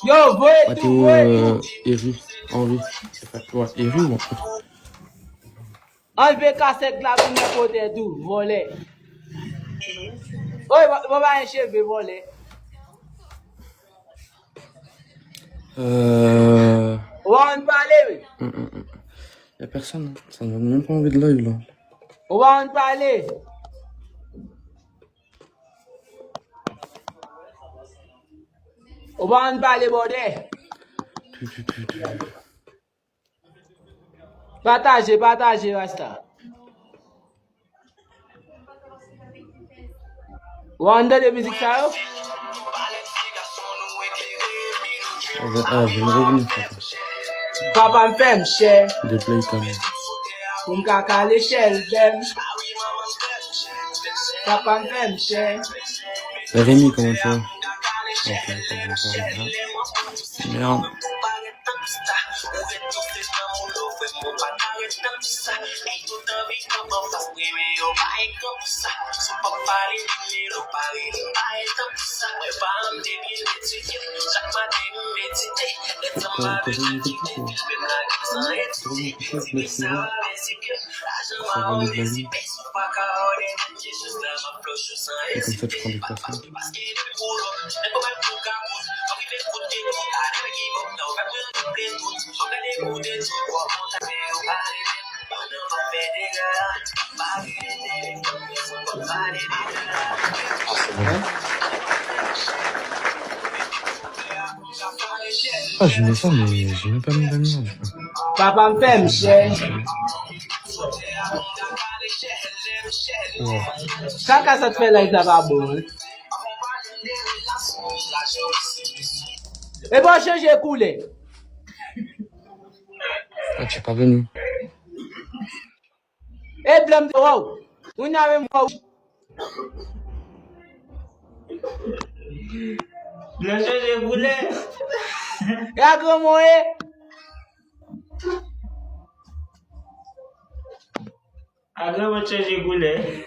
Yo, voyez Mathéo, tout, voyez tout. Eri, Henri. Ouais, Eri ou Enlevez cassette là pour me côté tout, voler. Oui, on va enlever voler. On va en parler, oui. Y'a personne, hein. Ça me donne même pas envie de live là. On va en parler. On va en parler, bordel. Partagez, partagez, Rasta. On va entendre de musique ça, yo? Je vais me revenir, Papa me fait me cher. de Playtime. Pour me caca l'échelle, dem. Papa me fait me cher. Rémi, comment tu vas? Ok, merde. Et comme ça, tu prends des personnes. Ah, j'ai mis ça, mais j'ai même pas mis la lumière. Papa me fait me cher. Wow. Quand ça te fait là, ça va bon. Et bon, changer coulé. Ah, tu es pas venu. Et blâme de wow. On a même wow. Bien changer coulé. Et à grand moyen. Agora vou changer coulé.